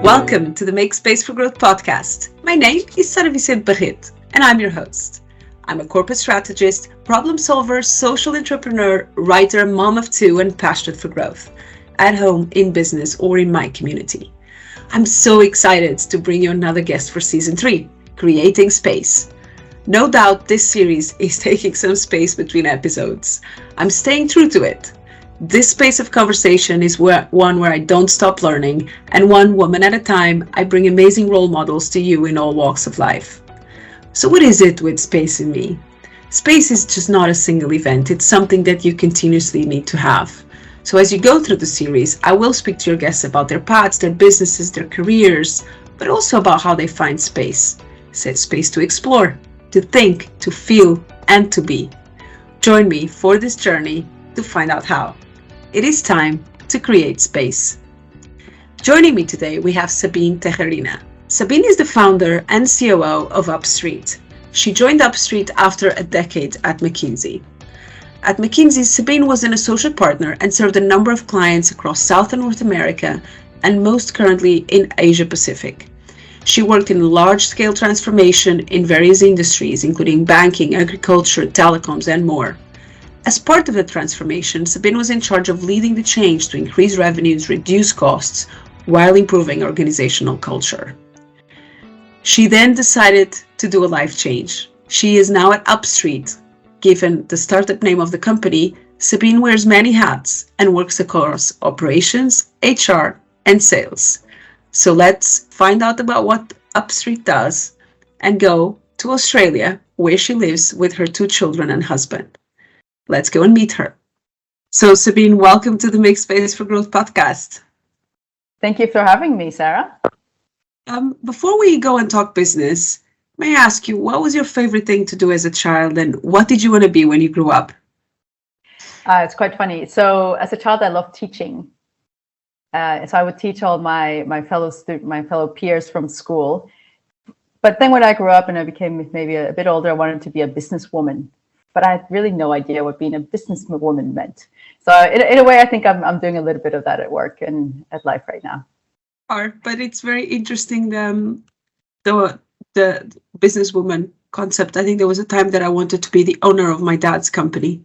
Welcome to the Make Space for Growth podcast. My name is Sara Vicente Barreto, and I'm your host. I'm a corporate strategist, problem solver, social entrepreneur, writer, mom of two, and passionate for growth, at home, in business, or in my community. I'm so excited to bring you another guest for season 3, Creating Space. No doubt this series is taking some space between episodes. I'm staying true to it. This space of conversation is one where I don't stop learning, and one woman at a time, I bring amazing role models to you in all walks of life. So what is it with space in me? Space is just not a single event. It's something that you continuously need to have. So as you go through the series, I will speak to your guests about their paths, their businesses, their careers, but also about how they find space. Space to explore, to think, to feel, and to be. Join me for this journey to find out how. It is time to create space. Joining me today, we have Sabine Tejerina. Sabine is the founder and COO of Upstreet. She joined Upstreet after a decade at McKinsey. At McKinsey, Sabine was an associate partner and served a number of clients across South and North America, and most currently in Asia Pacific. She worked in large-scale transformation in various industries, including banking, agriculture, telecoms, and more. As part of the transformation, Sabine was in charge of leading the change to increase revenues, reduce costs, while improving organizational culture. She then decided to do a life change. She is now at Upstreet. Given the startup name of the company, Sabine wears many hats and works across operations, HR, and sales. So let's find out about what Upstreet does and go to Australia, where she lives with her 2 children and husband. Let's go and meet her. So Sabine, welcome to the Make Space for Growth podcast. Thank you for having me, Sarah. Before we go and talk business, may I ask you, what was your favorite thing to do as a child, and what did you want to be when you grew up? It's quite funny. So as a child, I loved teaching. So I would teach all my fellow peers from school. But then when I grew up and I became maybe a bit older, I wanted to be a businesswoman. But I had really no idea what being a businesswoman meant. So in a way, I think I'm doing a little bit of that at work and at life right now. But it's very interesting, the businesswoman concept. I think there was a time that I wanted to be the owner of my dad's company.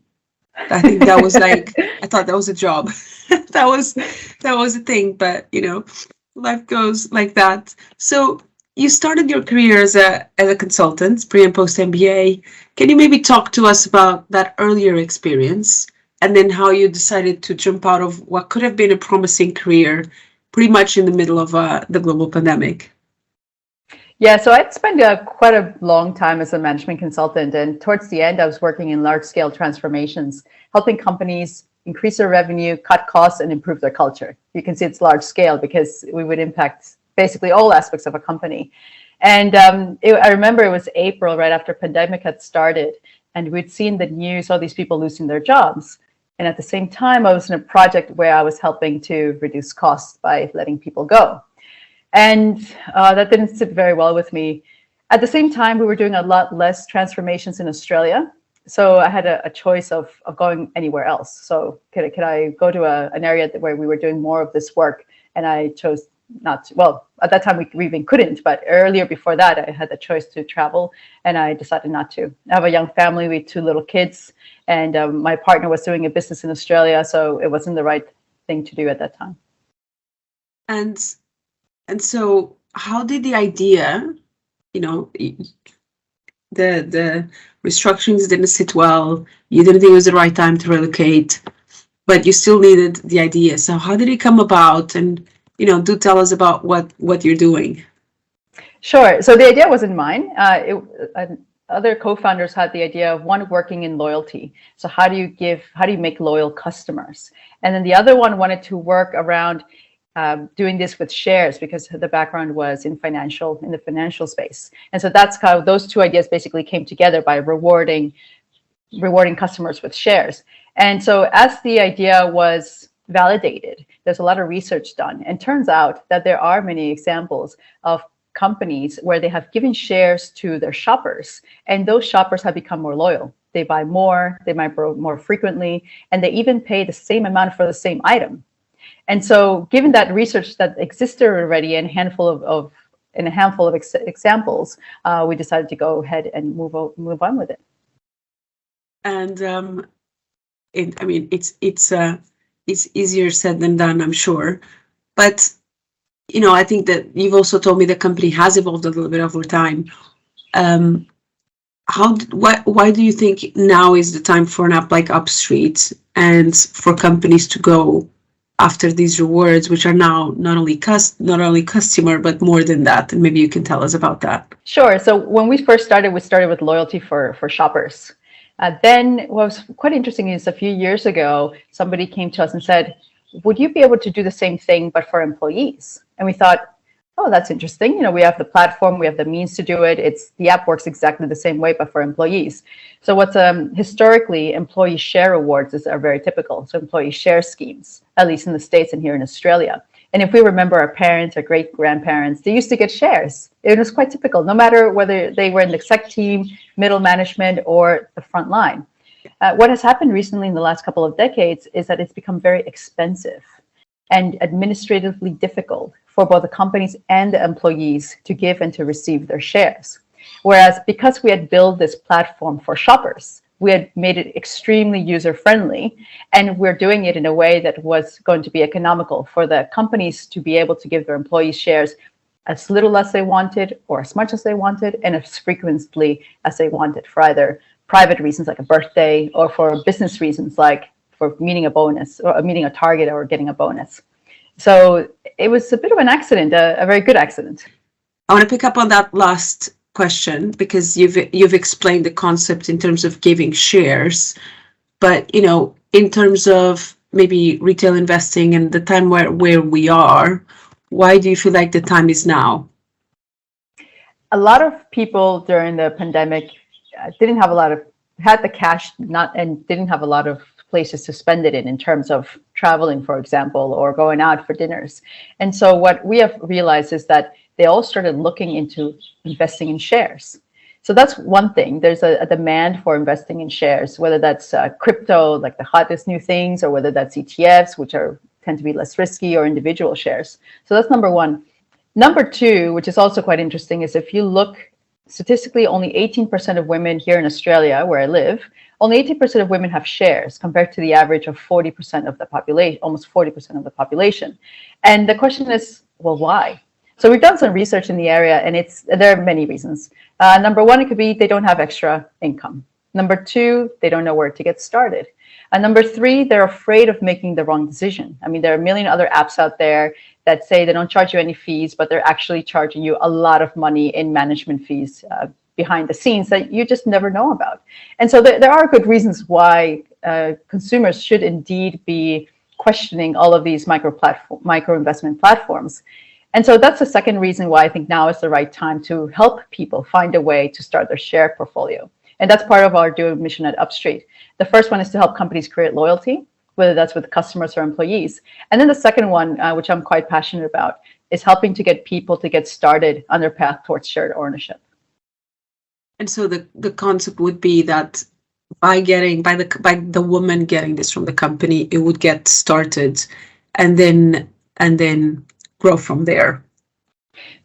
I think that was like, I thought that was a job. that was a thing, but life goes like that. So you started your career as a consultant, pre and post MBA. Can you maybe talk to us about that earlier experience, and then how you decided to jump out of what could have been a promising career pretty much in the middle of the global pandemic? Yeah, so I'd spent quite a long time as a management consultant, and towards the end, I was working in large-scale transformations, helping companies increase their revenue, cut costs, and improve their culture. You can see it's large scale because we would impact basically all aspects of a company. And I remember it was April, right after pandemic had started, and we'd seen the news, all these people losing their jobs. And at the same time, I was in a project where I was helping to reduce costs by letting people go. And that didn't sit very well with me. At the same time, we were doing a lot less transformations in Australia. So I had a choice of going anywhere else. So could I go to an area where we were doing more of this work? And I chose not to. Well, at that time, we even couldn't. But earlier before that, I had the choice to travel, and I decided not to. I have a young family with 2 little kids, and my partner was doing a business in Australia. So it wasn't the right thing to do at that time. And so how did the idea, the restructurings didn't sit well, you didn't think it was the right time to relocate, but you still needed the idea. So how did it come about? And, do tell us about what you're doing. Sure. So the idea wasn't mine. Other co-founders had the idea of one working in loyalty. So how do you make loyal customers? And then the other one wanted to work around doing this with shares, because the background was in the financial space. And so that's how those 2 ideas basically came together, by rewarding customers with shares. And so as the idea was validated, there's a lot of research done, and turns out that there are many examples of companies where they have given shares to their shoppers, and those shoppers have become more loyal. They buy more, they might buy more frequently, and they even pay the same amount for the same item. And so given that research that existed already and a handful of examples, we decided to go ahead and move on with it. And it's easier said than done, I'm sure. But I think that you've also told me the company has evolved a little bit over time. Why do you think now is the time for an app like Upstreet and for companies to go after these rewards, which are now not only customer, but more than that? And maybe you can tell us about that. Sure. So when we first started, we started with loyalty for shoppers. Then what was quite interesting is a few years ago, somebody came to us and said, would you be able to do the same thing, but for employees? And we thought, oh, that's interesting. We have the platform, we have the means to do it. The app works exactly the same way, but for employees. So what's historically employee share awards are very typical. So employee share schemes, at least in the States and here in Australia. And if we remember our parents or great grandparents, they used to get shares. It was quite typical, no matter whether they were in the exec team, middle management, or the front line. What has happened recently in the last couple of decades is that it's become very expensive and administratively difficult for both the companies and the employees to give and to receive their shares. Whereas because we had built this platform for shoppers, we had made it extremely user-friendly, and we're doing it in a way that was going to be economical for the companies to be able to give their employees shares as little as they wanted or as much as they wanted and as frequently as they wanted for either private reasons like a birthday or for business reasons like for meeting a bonus or meeting a target or getting a bonus. So it was a bit of an accident, a very good accident. I want to pick up on that last question because you've explained the concept in terms of giving shares, but in terms of maybe retail investing and the time where we are, why do you feel like the time is now? A lot of people during the pandemic had the cash and didn't have a lot of places to spend it in terms of traveling, for example, or going out for dinners. And so what we have realized is that they all started looking into investing in shares. So that's one thing. There's a demand for investing in shares, whether that's crypto, like the hottest new things, or whether that's ETFs, which tend to be less risky, or individual shares. So that's number one. Number two, which is also quite interesting, is if you look statistically, only 18% of women here in Australia, where I live, only 18% of women have shares compared to the average of 40% of the population, almost 40% of the population. And the question is, well, why? So we've done some research in the area, and there are many reasons. Number one, it could be they don't have extra income. Number two, they don't know where to get started. And number three, they're afraid of making the wrong decision. I mean, there are a million other apps out there that say they don't charge you any fees, but they're actually charging you a lot of money in management fees behind the scenes that you just never know about. And so there are good reasons why consumers should indeed be questioning all of these micro investment platforms. And so that's the second reason why I think now is the right time to help people find a way to start their share portfolio. And that's part of our dual mission at Upstreet. The first one is to help companies create loyalty, whether that's with customers or employees. And then the second one, which I'm quite passionate about, is helping to get people to get started on their path towards shared ownership. And so the concept would be that by the woman getting this from the company, it would get started and then grow from there.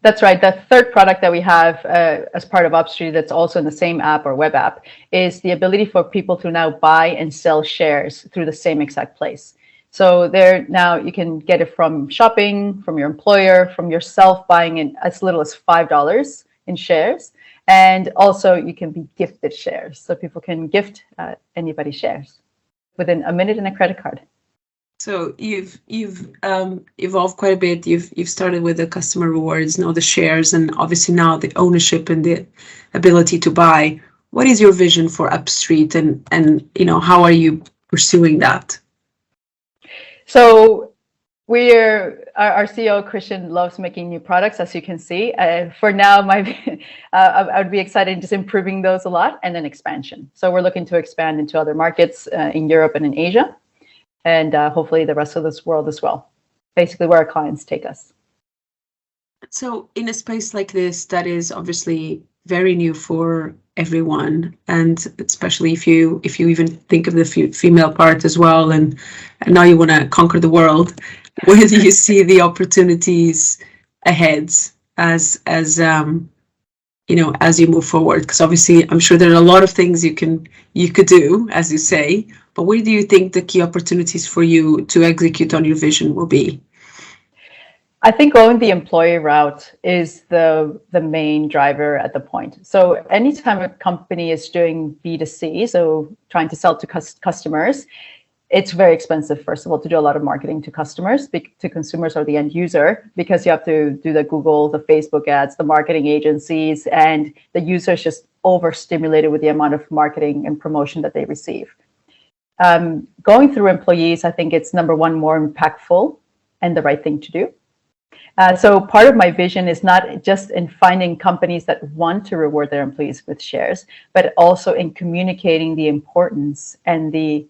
That's right. The third product that we have as part of Upstreet that's also in the same app or web app is the ability for people to now buy and sell shares through the same exact place. So there now you can get it from shopping, from your employer, from yourself buying in as little as $5 in shares. And also you can be gifted shares. So people can gift anybody shares within a minute and a credit card. So you've evolved quite a bit. You've started with the customer rewards, now the shares, and obviously now the ownership and the ability to buy. What is your vision for Upstreet, and how are you pursuing that? So our CEO Christian loves making new products, as you can see. For now, I would be excited in just improving those a lot, and then expansion. So we're looking to expand into other markets in Europe and in Asia. And hopefully the rest of this world as well. Basically where our clients take us. So in a space like this, that is obviously very new for everyone, and especially if you even think of the female part as well, and now you want to conquer the world. Where do you see the opportunities ahead as as you move forward? Because obviously, I'm sure there are a lot of things you could do, as you say. But where do you think the key opportunities for you to execute on your vision will be? I think going the employee route is the main driver at the point. So anytime a company is doing B2C, so trying to sell to customers, it's very expensive, first of all, to do a lot of marketing to customers, to consumers or the end user, because you have to do the Google, the Facebook ads, the marketing agencies, and the user is just overstimulated with the amount of marketing and promotion that they receive. Going through employees, I think it's number one, more impactful and the right thing to do. So part of my vision is not just in finding companies that want to reward their employees with shares, but also in communicating the importance and the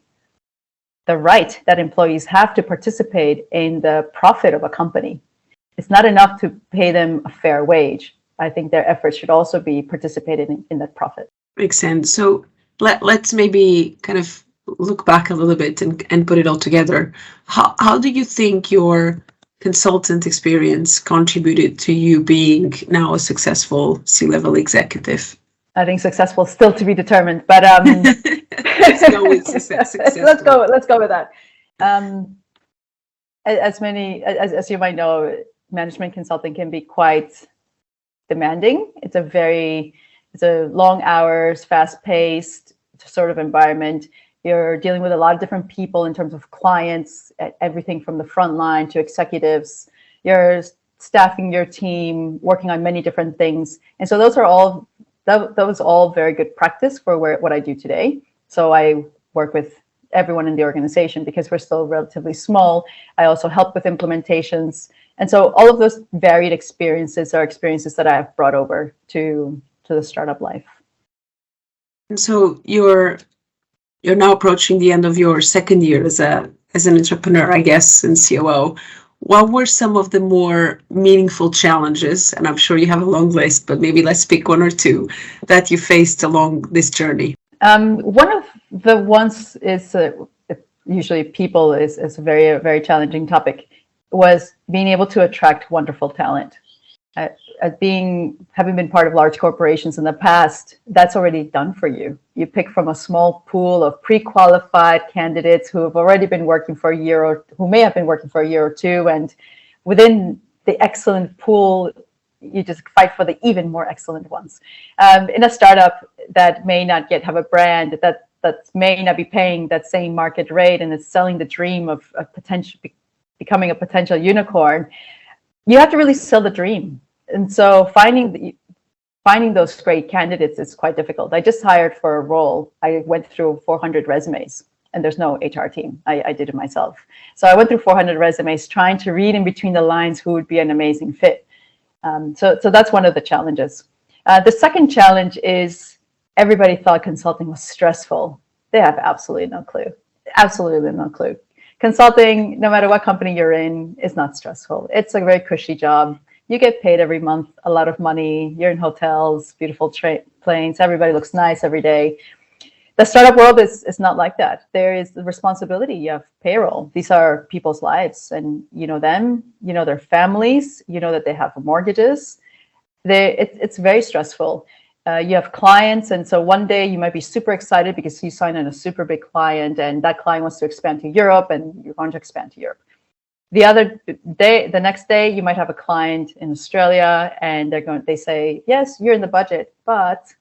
right that employees have to participate in the profit of a company. It's not enough to pay them a fair wage. I think their efforts should also be participated in that profit. Makes sense. So let's maybe kind of look back a little bit and put it all together. How do you think your consultant experience contributed to you being now a successful C-level executive? I think successful is still to be determined, but let's go with successful. Let's go with that. As you might know, management consulting can be quite demanding. It's a long hours, fast-paced sort of environment. You're dealing with a lot of different people in terms of clients, everything from the front line to executives. You're staffing your team, working on many different things, and so that was all very good practice for what I do today. So I work with everyone in the organization because we're still relatively small. I also help with implementations. And so all of those varied experiences are experiences that I have brought over to the startup life. And so you're now approaching the end of your second year as an entrepreneur, I guess, and COO. What were some of the more meaningful challenges? And I'm sure you have a long list, but maybe let's pick one or two that you faced along this journey. One of the ones is usually people is a very, very challenging topic, was being able to attract wonderful talent. Having been part of large corporations in the past, that's already done for you. You pick from a small pool of pre-qualified candidates who have already been working for a year, or who may have been working for a year or two, and within the excellent pool, you just fight for the even more excellent ones. In a startup that may not yet have a brand, that may not be paying that same market rate, and it's selling the dream of becoming a potential unicorn, you have to really sell the dream. And so finding those great candidates is quite difficult. I just hired for a role. I went through 400 resumes, and there's no HR team. I did it myself. So I went through 400 resumes trying to read in between the lines who would be an amazing fit. So that's one of the challenges. The second challenge is everybody thought consulting was stressful. They have absolutely no clue. Absolutely no clue. Consulting, no matter what company you're in, is not stressful. It's a very cushy job. You get paid every month a lot of money. You're in hotels, beautiful planes. Everybody looks nice every day. The startup world is not like that. There is the responsibility. You have payroll. These are people's lives, and you know them. You know their families. You know that they have mortgages. It's very stressful. You have clients, and so one day you might be super excited because you signed on a super big client, and that client wants to expand to Europe, and you're going to expand to Europe. The next day, you might have a client in Australia, and they say, yes, you're in the budget, but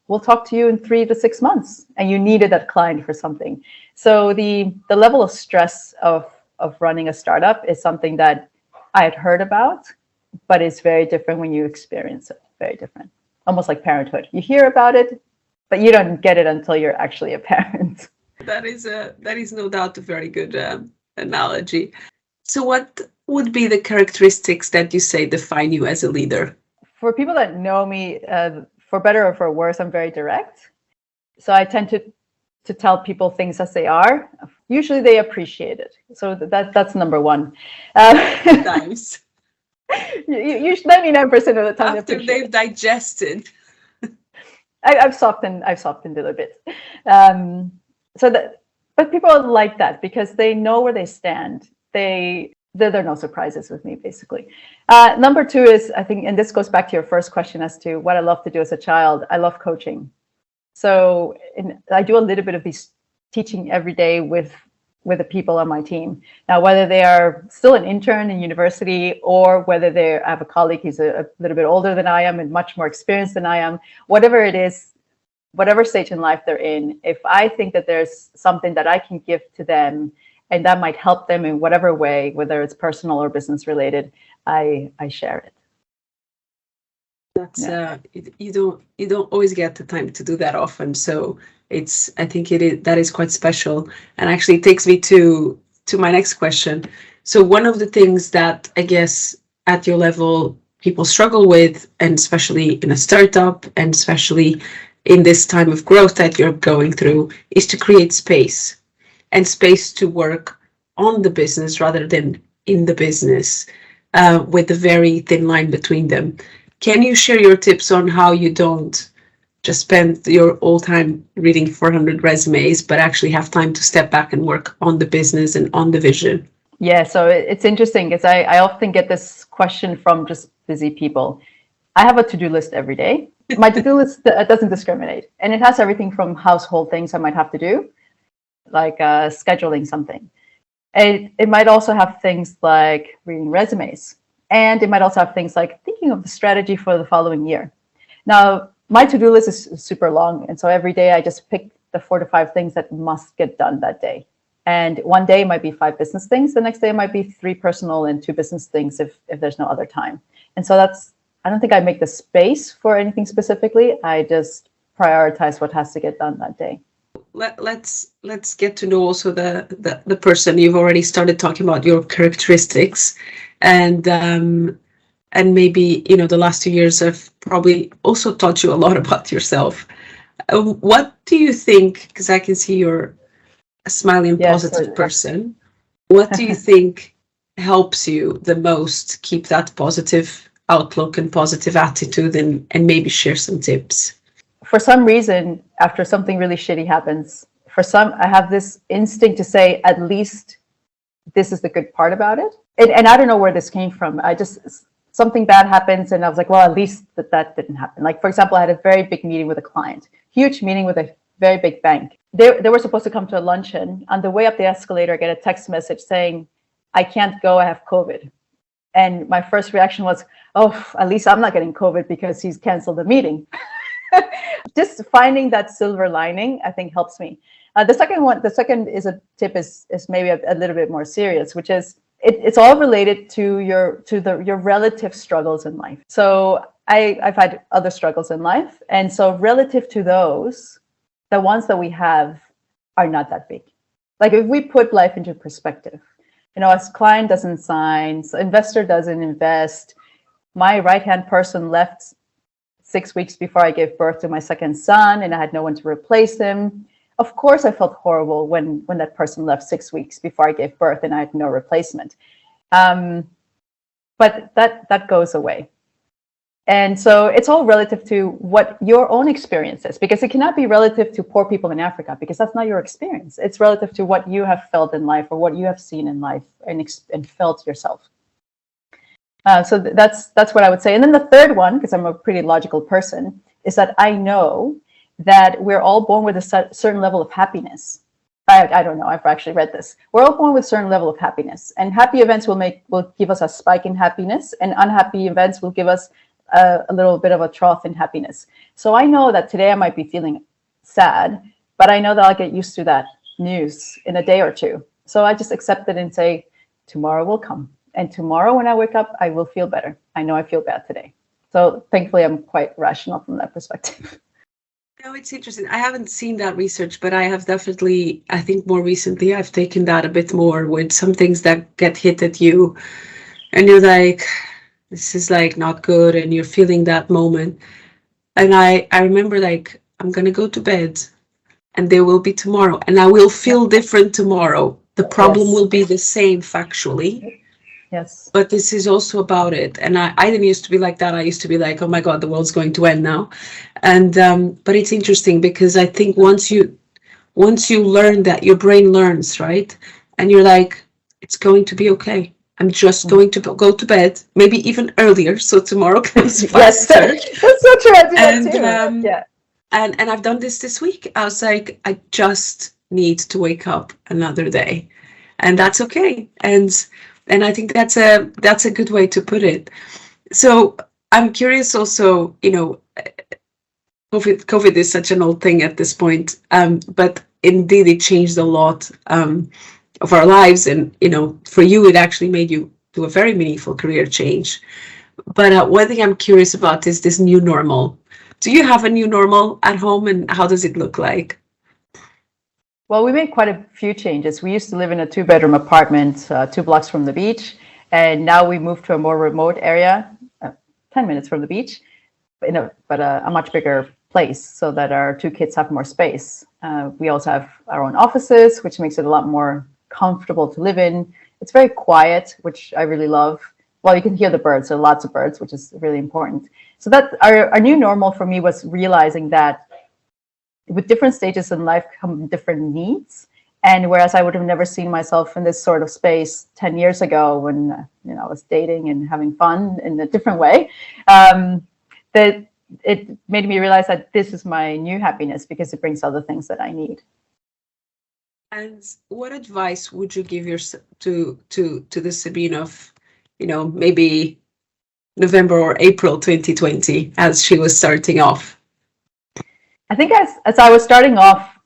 we'll talk to you in 3 to 6 months, and you needed that client for something. So the level of stress of running a startup is something that I had heard about, but it's very different when you experience it. Very different, almost like parenthood. You hear about it, but you don't get it until you're actually a parent. That is no doubt a very good analogy. So what would be the characteristics that you say define you as a leader? For people that know me, for better or for worse, I'm very direct. So I tend to tell people things as they are. Usually they appreciate it. So that's number one. Nice. You 99% of the time after they've digested. I've softened a little bit. But people like that because they know where they stand. there are no surprises with me, basically. Number two is, I think, and this goes back to your first question as to what I love to do as a child. I love coaching. So I do a little bit of these teaching every day with the people on my team. Now, whether they are still an intern in university or whether I have a colleague who's a little bit older than I am and much more experienced than I am, whatever it is, whatever stage in life they're in, if I think that there's something that I can give to them and that might help them in whatever way, whether it's personal or business related, I share it. That's you don't always get the time to do that often, so I think that is quite special, and actually it takes me to my next question. So one of the things that I guess at your level people struggle with, and especially in a startup, and especially in this time of growth that you're going through, is to create space to work on the business rather than in the business, with a very thin line between them. Can you share your tips on how you don't just spend your whole time reading 400 resumes, but actually have time to step back and work on the business and on the vision? Yeah, so it's interesting because I often get this question from just busy people. I have a to-do list every day. My to-do list doesn't discriminate, and it has everything from household things I might have to do, like scheduling something. It might also have things like reading resumes, and it might also have things like thinking of the strategy for the following year. Now, my to-do list is super long, and so every day I just pick the 4 to 5 things that must get done that day. And one day it might be 5 business things, the next day it might be 3 personal and 2 business things if there's no other time. And so I don't think I make the space for anything specifically. I just prioritize what has to get done that day. Let's get to know also the person. You've already started talking about your characteristics, and maybe the last 2 years have probably also taught you a lot about yourself. What do you think? Because I can see you're a smiling, positive person. What do you think helps you the most keep that positive outlook and positive attitude, and maybe share some tips? For some reason, after something really shitty happens, I have this instinct to say, at least this is the good part about it. And I don't know where this came from. Something bad happens and I was like, well, at least that didn't happen. Like, for example, I had a very big meeting with a client, huge meeting with a very big bank. They were supposed to come to a luncheon. On the way up the escalator, I get a text message saying, I can't go, I have COVID. And my first reaction was, oh, at least I'm not getting COVID because he's canceled the meeting. Just finding that silver lining, I think, helps me. The second is a tip is maybe a little bit more serious, which is it's all related to your relative struggles in life. So I've had other struggles in life, and so relative to those, the ones that we have are not that big. Like if we put life into perspective, as client doesn't sign, so investor doesn't invest, my right-hand person left 6 weeks before I gave birth to my second son, and I had no one to replace him. Of course, I felt horrible when that person left 6 weeks before I gave birth and I had no replacement. But that goes away. And so it's all relative to what your own experience is, because it cannot be relative to poor people in Africa, because that's not your experience. It's relative to what you have felt in life or what you have seen in life and felt yourself. So that's what I would say. And then the third one, because I'm a pretty logical person, is that I know that we're all born with a certain level of happiness. I don't know, I've actually read this. We're all born with a certain level of happiness, and happy events will give us a spike in happiness, and unhappy events will give us a little bit of a trough in happiness. So I know that today I might be feeling sad, but I know that I'll get used to that news in a day or two. So I just accept it and say, tomorrow will come. And tomorrow when I wake up, I will feel better. I know I feel bad today. So thankfully, I'm quite rational from that perspective. No, it's interesting. I haven't seen that research, but I have definitely, I think more recently, I've taken that a bit more with some things that get hit at you. And you're like, this is like not good. And you're feeling that moment. And I remember like, I'm going to go to bed and there will be tomorrow. And I will feel different tomorrow. The problem will be the same factually. Yes. But this is also about it. And I didn't used to be like that. I used to be like, oh my God, the world's going to end now. And but it's interesting because I think once you learn that, your brain learns, right? And you're like, it's going to be okay. I'm just going to go to bed, maybe even earlier, so tomorrow comes Yes, faster. that's so true. I do that And too. Yeah. and I've done this week. I was like, I just need to wake up another day, and that's okay. And I think that's a good way to put it. So I'm curious also, COVID is such an old thing at this point, but indeed it changed a lot of our lives. And, for you, it actually made you do a very meaningful career change. But one thing I'm curious about is this new normal. Do you have a new normal at home, and how does it look like? Well, we made quite a few changes. We used to live in a 2-bedroom apartment, 2 blocks from the beach, and now we moved to a more remote area, 10 minutes from the beach, but a much bigger place, so that our 2 kids have more space. We also have our own offices, which makes it a lot more comfortable to live in. It's very quiet, which I really love. Well, you can hear the birds, so lots of birds, which is really important. So that our new normal for me was realizing that with different stages in life come different needs. And whereas I would have never seen myself in this sort of space 10 years ago when I was dating and having fun in a different way, that it made me realize that this is my new happiness because it brings all the things that I need. And what advice would you give to the Sabine of, maybe November or April 2020, as she was starting off? I think as I was starting off,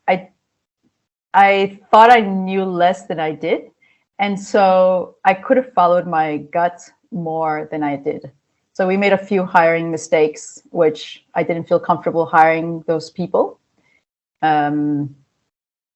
I thought I knew less than I did. And so I could have followed my gut more than I did. So we made a few hiring mistakes, which I didn't feel comfortable hiring those people.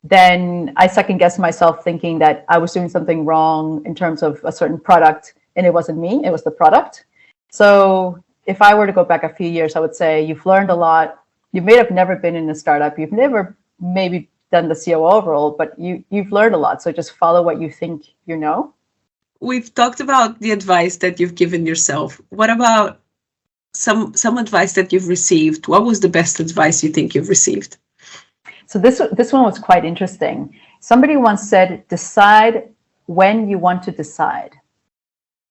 Then I second guessed myself, thinking that I was doing something wrong in terms of a certain product, and it wasn't me, it was the product. So if I were to go back a few years, I would say you've learned a lot. You may have never been in a startup. You've never maybe done the COO role, but you've learned a lot. So just follow what you think you know. We've talked about the advice that you've given yourself. What about some advice that you've received? What was the best advice you think you've received? So this one was quite interesting. Somebody once said, decide when you want to decide.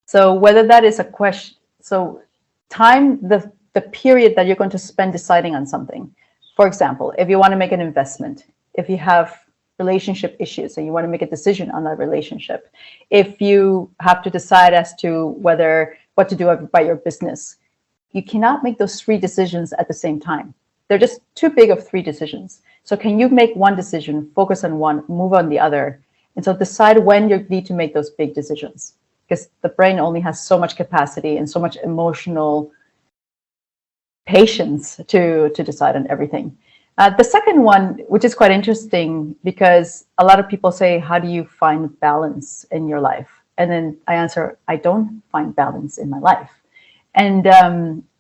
So whether that is a question, so time the period that you're going to spend deciding on something. For example, if you want to make an investment, if you have relationship issues and you want to make a decision on that relationship, if you have to decide as to what to do about your business, you cannot make those 3 decisions at the same time. They're just too big of 3 decisions. So can you make one decision, focus on one, move on the other? And so decide when you need to make those big decisions, because the brain only has so much capacity and so much emotional patience to decide on everything. The second one, which is quite interesting, because a lot of people say, how do you find balance in your life? And then I answer, I don't find balance in my life. And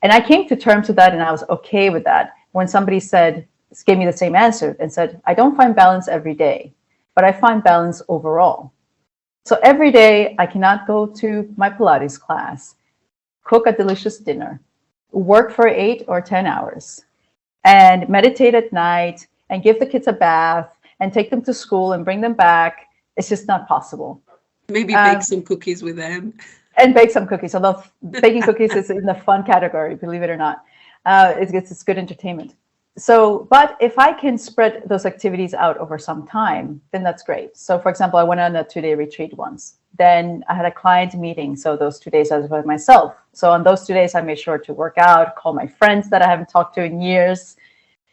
I came to terms with that, and I was okay with that. When somebody gave me the same answer and said, I don't find balance every day, but I find balance overall. So every day I cannot go to my Pilates class, cook a delicious dinner, work for 8 or 10 hours, and meditate at night, and give the kids a bath, and take them to school and bring them back. It's just not possible. Maybe bake some cookies with them. And bake some cookies. Although baking cookies is in the fun category, believe it or not. It's good entertainment. So, but if I can spread those activities out over some time, then that's great. So for example, I went on a 2-day retreat once. Then I had a client meeting. So those 2 days I was by myself. So on those 2 days, I made sure to work out, call my friends that I haven't talked to in years.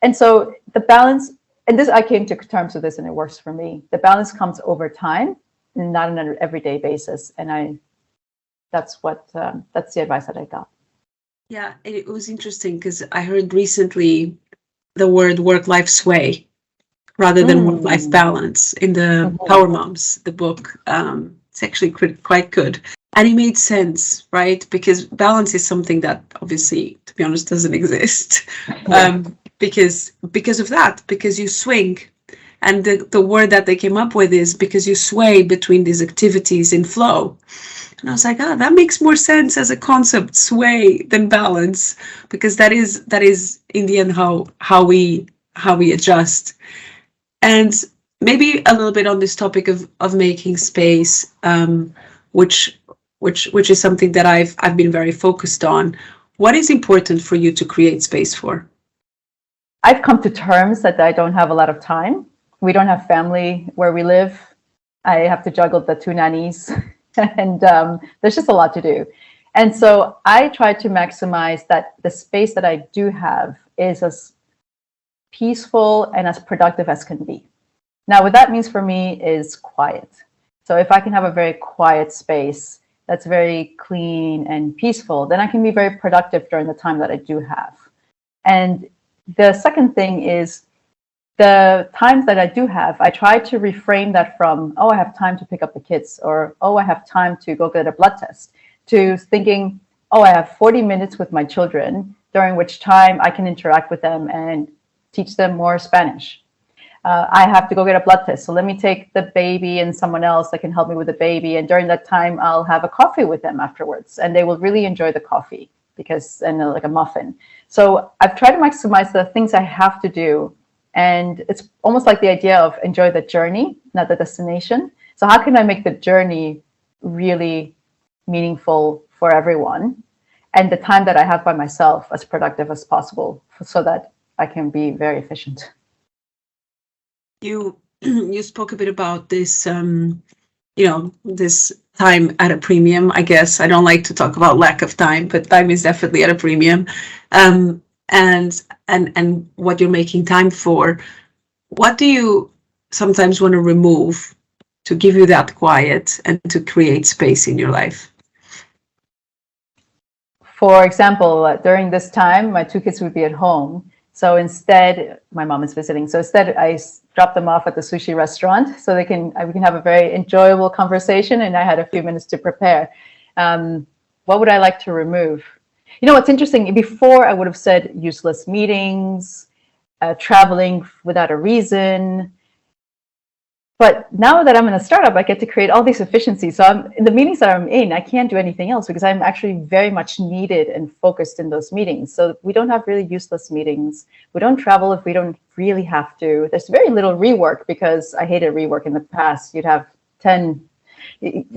And so the balance, and this, I came to terms with this, and it works for me. The balance comes over time, and not on an everyday basis. And that's the advice that I got. Yeah, it was interesting because I heard recently the word work-life sway rather than work-life balance in the Power Moms, the book. It's actually quite good. And it made sense, right? Because balance is something that obviously, to be honest, doesn't exist. Because of that, because you swing. And the word that they came up with is because you sway between these activities in flow. And I was like, that makes more sense as a concept, sway, than balance, because that is in the end how we adjust. And maybe a little bit on this topic of making space, which which is something that I've been very focused on. What is important for you to create space for? I've come to terms that I don't have a lot of time. We don't have family where we live. I have to juggle the two nannies, and there's just a lot to do. And so I try to maximize that the space that I do have is as peaceful and as productive as can be. Now, what that means for me is quiet. So if I can have a very quiet space that's very clean and peaceful, then I can be very productive during the time that I do have. And the second thing is the times that I do have, I try to reframe that from, oh, I have time to pick up the kids, or, oh, I have time to go get a blood test, to thinking, oh, I have 40 minutes with my children, during which time I can interact with them and teach them more Spanish. I have to go get a blood test, so let me take the baby and someone else that can help me with the baby. And during that time, I'll have a coffee with them afterwards, and they will really enjoy the coffee and like a muffin. So I've tried to maximize the things I have to do. And it's almost like the idea of enjoy the journey, not the destination. So how can I make the journey really meaningful for everyone, and the time that I have by myself as productive as possible, so that I can be very efficient? You spoke a bit about this, this time at a premium. I guess I don't like to talk about lack of time, but time is definitely at a premium. And what you're making time for. What do you sometimes want to remove to give you that quiet and to create space in your life? For example, during this time, my two kids would be at home. So instead, my mom is visiting. So instead, I drop them off at the sushi restaurant so we can have a very enjoyable conversation. And I had a few minutes to prepare. What would I like to remove? You know, what's interesting, before I would have said useless meetings, traveling without a reason. But now that I'm in a startup, I get to create all these efficiencies. So in the meetings that I'm in, I can't do anything else because I'm actually very much needed and focused in those meetings. So we don't have really useless meetings. We don't travel if we don't really have to. There's very little rework because I hated rework in the past. You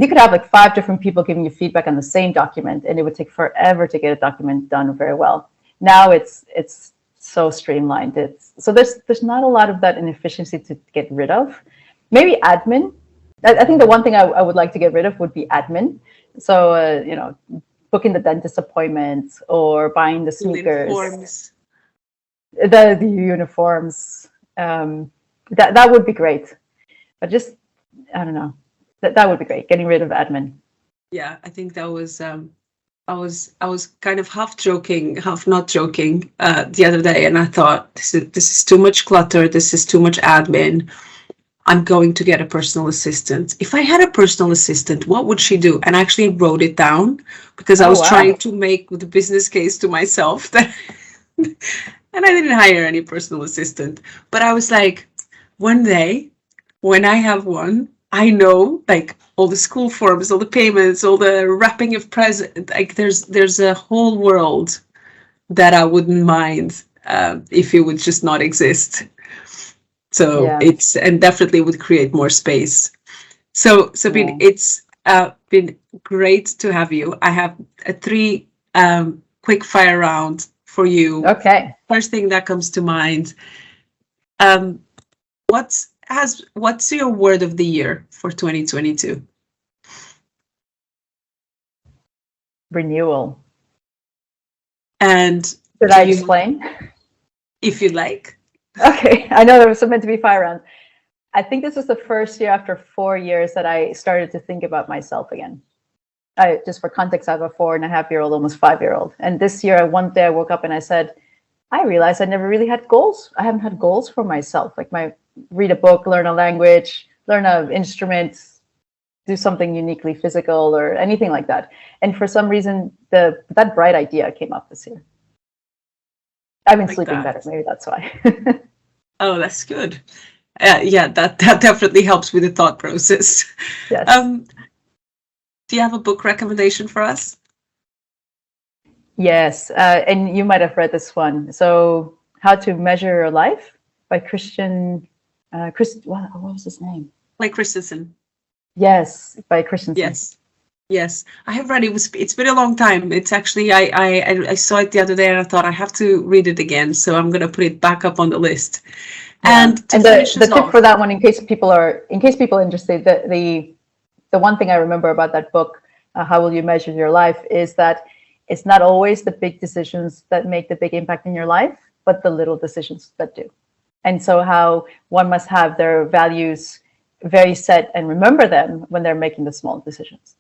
could have like 5 different people giving you feedback on the same document, and it would take forever to get a document done very well. Now it's so streamlined. So there's not a lot of that inefficiency to get rid of. Maybe admin. I think the one thing I would like to get rid of would be admin. So, booking the dentist appointments or buying the sneakers, the uniforms. That would be great. But just, I don't know. That would be great. Getting rid of admin. Yeah, I think that was. I was kind of half joking, half not joking the other day, and I thought this is too much clutter. This is too much admin. I'm going to get a personal assistant. If I had a personal assistant, what would she do? And I actually wrote it down because I was trying to make the business case to myself that, and I didn't hire any personal assistant. But I was like, one day when I have one, I know like all the school forms, all the payments, all the wrapping of presents. Like there's a whole world that I wouldn't mind if it would just not exist. So it's, and definitely would create more space. So Sabine, it's been great to have you. I have a 3 quick fire round for you. Okay. First thing that comes to mind. What's your word of the year for 2022? Renewal. And should I explain? If you'd like. Okay, I know there was meant to be fire round. I think this was the first year after 4 years that I started to think about myself again. Just for context, I have a 4.5-year-old, almost 5-year-old. And this year, one day I woke up and I said, I realized I never really had goals. I haven't had goals for myself, like read a book, learn a language, learn an instrument, do something uniquely physical or anything like that. And for some reason, that bright idea came up this year. I've been sleeping better. Maybe that's why. Oh, that's good. Yeah, that definitely helps with the thought process. Yes. Do you have a book recommendation for us? Yes, and you might have read this one. So, How to Measure Your Life by Christian What was his name? Like Christensen. Yes, by Christensen. Yes, I have read it. It's been a long time. It's actually I saw it the other day and I thought I have to read it again. So I'm gonna put it back up on the list. Yeah. And to and finish the us tip off, for that one, in case people are interested, the one thing I remember about that book, How Will You Measure Your Life, is that it's not always the big decisions that make the big impact in your life, but the little decisions that do. And so how one must have their values very set and remember them when they're making the small decisions.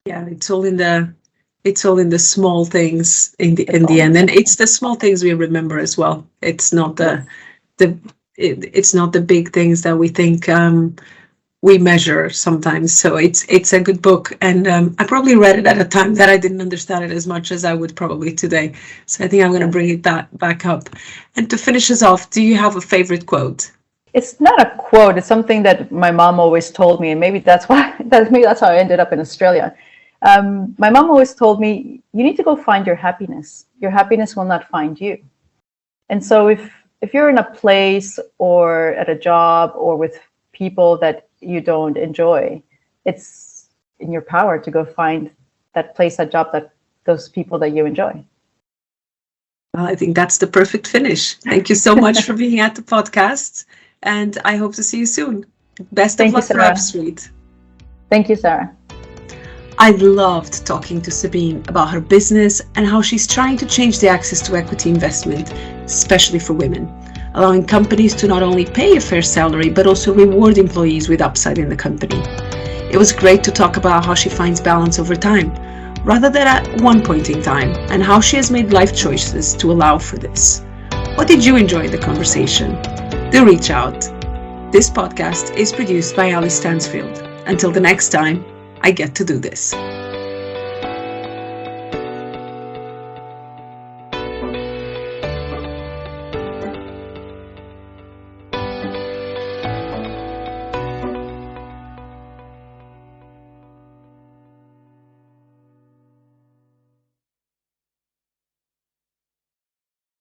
yeah, it's all in the small things in the end, and it's the small things we remember as well. It's not it's not the big things that we think we measure sometimes. So it's a good book, and I probably read it at a time that I didn't understand it as much as I would probably today. So I think I'm going to bring it back up. And to finish us off, do you have a favorite quote? It's not a quote. It's something that my mom always told me, and maybe that's how I ended up in Australia. My mom always told me, you need to go find your happiness. Your happiness will not find you. And so if you're in a place or at a job or with people that you don't enjoy, it's in your power to go find that place, that job, those people that you enjoy. Well, I think that's the perfect finish. Thank you so much for being at the podcast, and I hope to see you soon. Best of luck for Upstreet. Thank you, Sarah. I loved talking to Sabine about her business and how she's trying to change the access to equity investment, especially for women, allowing companies to not only pay a fair salary, but also reward employees with upside in the company. It was great to talk about how she finds balance over time, rather than at one point in time, and how she has made life choices to allow for this. What did you enjoy in the conversation? Do reach out. This podcast is produced by Alice Stansfield. Until the next time, I get to do this.